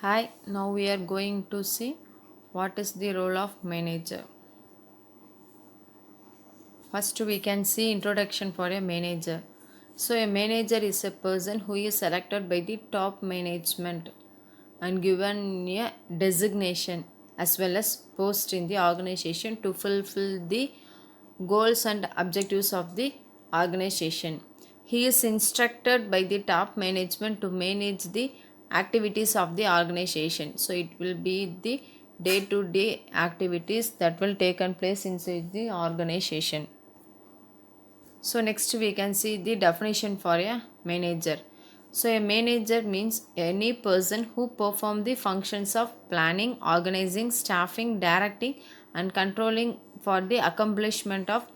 Hi, now we are going to see what is the role of manager. First, we can see introduction for a manager. So, a manager is a person who is selected by the top management and given a designation as well as post in the organization to fulfill the goals and objectives of the organization. He is instructed by the top management to manage the activities of the organization. So it will be the day to day activities that will take place inside the organization. So next we can see the definition for a manager. So a manager means any person who perform the functions of planning, organizing, staffing, directing and controlling for the accomplishment of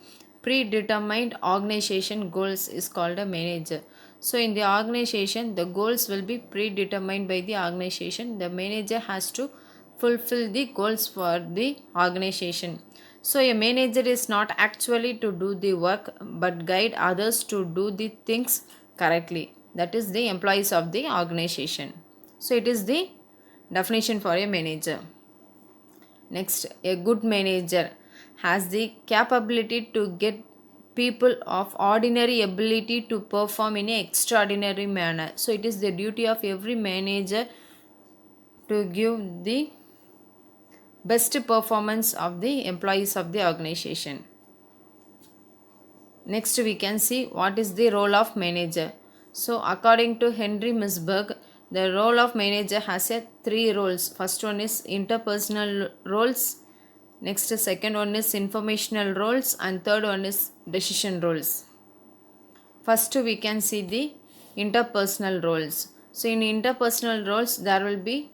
predetermined organization goals is called a manager. So in the organization the goals will be predetermined by the organization. The manager has to fulfill the goals for the organization. So, a manager is not actually to do the work but guide others to do the things correctly. That is the employees of the organization. So, it is the definition for a manager. Next, a good manager has the capability to get people of ordinary ability to perform in an extraordinary manner. So, it is the duty of every manager to give the best performance of the employees of the organization. Next, we can see what is the role of manager. So, according to Henry Misberg, the role of manager has a three roles. First one is interpersonal roles. Next, second one is informational roles, and third one is decision roles. First, we can see the interpersonal roles. So, in interpersonal roles, there will be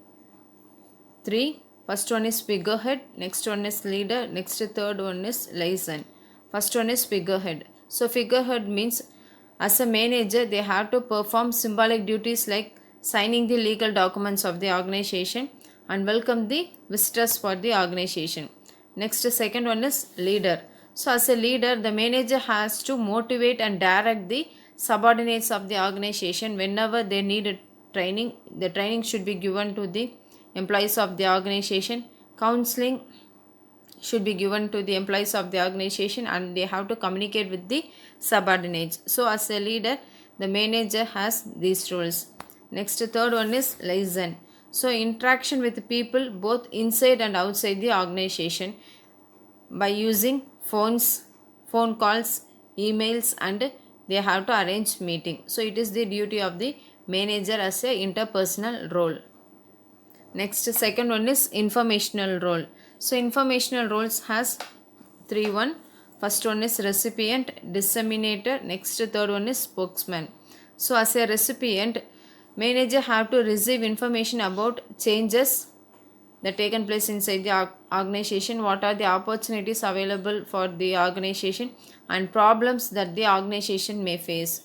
three. First one is figurehead, next one is leader, next third one is liaison. First one is figurehead. So figurehead means as a manager they have to perform symbolic duties like signing the legal documents of the organization and welcome the visitors for the organization. Next second one is leader. So as a leader the manager has to motivate and direct the subordinates of the organization whenever they need training. The training should be given to the employees of the organization. Counseling should be given to the employees of the organization and they have to communicate with the subordinates. So as a leader the manager has these roles. Next third one is liaison. So interaction with people both inside and outside the organization by using phone calls, emails and they have to arrange meeting. So it is the duty of the manager as a interpersonal role. Next second one is informational role. So informational roles has three one. First one is recipient, disseminator, next third one is spokesman. So as a recipient, manager have to receive information about changes that taken place inside the organization, what are the opportunities available for the organization and problems that the organization may face.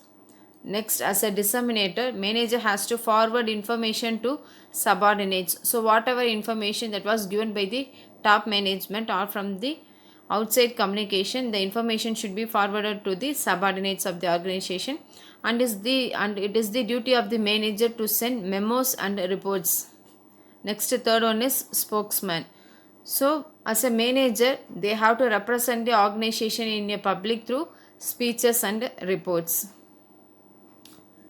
Next, as a disseminator, manager has to forward information to subordinates. So whatever information that was given by the top management or from the outside communication, the information should be forwarded to the subordinates of the organization and it is the duty of the manager to send memos and reports. Next third one is spokesman. So as a manager, they have to represent the organization in a public through speeches and reports.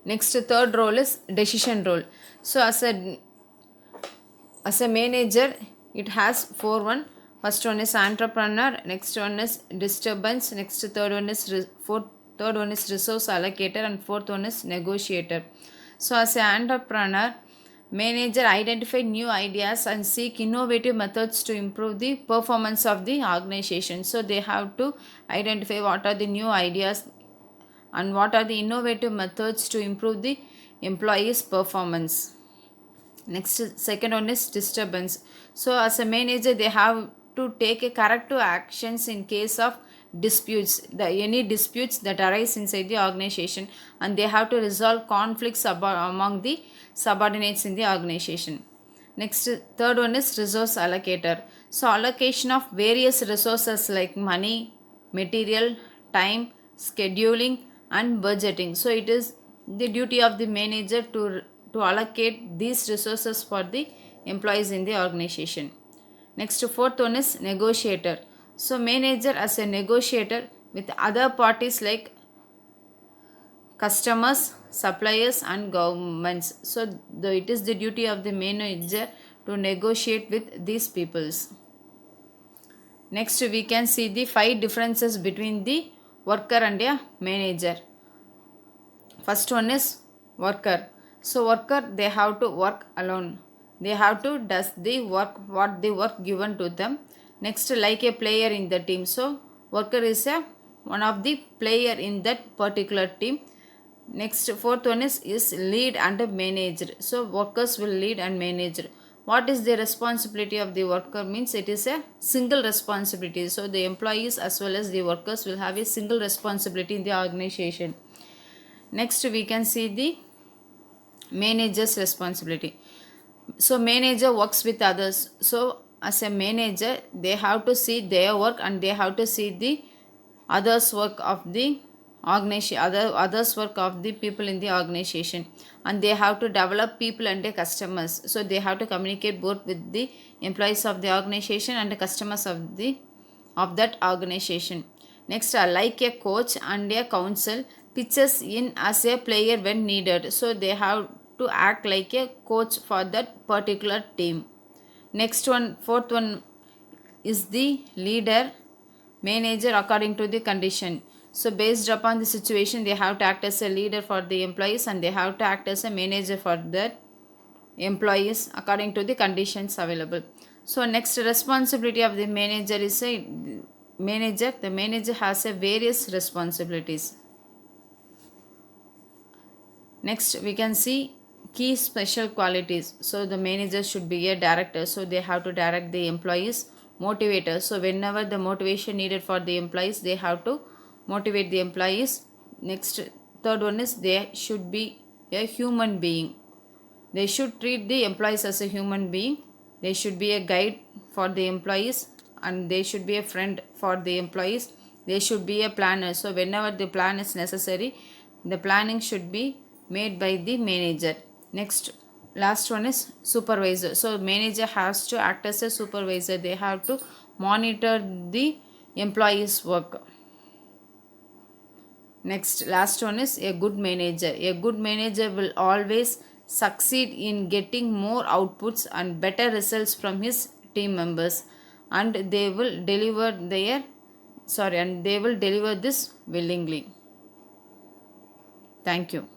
Next third role is decision role. So as a manager it has four one. First one is entrepreneur, next one is disturbance, next third one is third one is resource allocator and fourth one is negotiator. So as an entrepreneur, manager identify new ideas and seek innovative methods to improve the performance of the organization. So they have to identify what are the new ideas and what are the innovative methods to improve the employees' performance. Next, second one is disturbance. So as a manager they have to take a corrective actions in case of disputes, any disputes that arise inside the organization, and they have to resolve conflicts among the subordinates in the organization. Next, third one is resource allocator. So allocation of various resources like money, material, time, scheduling and budgeting. So it is the duty of the manager to to allocate these resources for the employees in the organization. Next, fourth one is negotiator. So manager as a negotiator with other parties like customers, suppliers and governments. So it is the duty of the manager to negotiate with these peoples. Next, we can see the 5 differences between the worker and a manager. First one is worker. So worker, they have to work alone. They have to does the work what the work given to them. Next, like a player in the team. So worker is a one of the player in that particular team. Next, fourth one is lead and manager. So workers will lead and manage. What is the responsibility of the worker means it is a single responsibility. So the employees as well as the workers will have a single responsibility in the organization. Next, we can see the manager's responsibility. So manager works with others. So as a manager, they have to see their work and they have to see the others work of the organization, others work of the people in the organization, and they have to develop people and the customers. So they have to communicate both with the employees of the organization and the customers of that organization. Next, like a coach and a counsel pitches in as a player when needed. So they have to act like a coach for that particular team. Next one, fourth one is the leader manager according to the condition. So based upon the situation, they have to act as a leader for the employees and they have to act as a manager for the employees according to the conditions available. So next, responsibility of the manager is a manager. The manager has a various responsibilities. Next, we can see key special qualities. So the manager should be a director. So they have to direct the employees. Motivator. So whenever the motivation needed for the employees, they have to motivate the employees. Next, third one is they should be a human being. They should treat the employees as a human being. They should be a guide for the employees and they should be a friend for the employees. They should be a planner. So whenever the plan is necessary, the planning should be made by the manager. Next, last one is supervisor. So manager has to act as a supervisor. They have to monitor the employees' work. Next, last one is a good manager. A good manager will always succeed in getting more outputs and better results from his team members, and they will deliver this willingly. Thank you.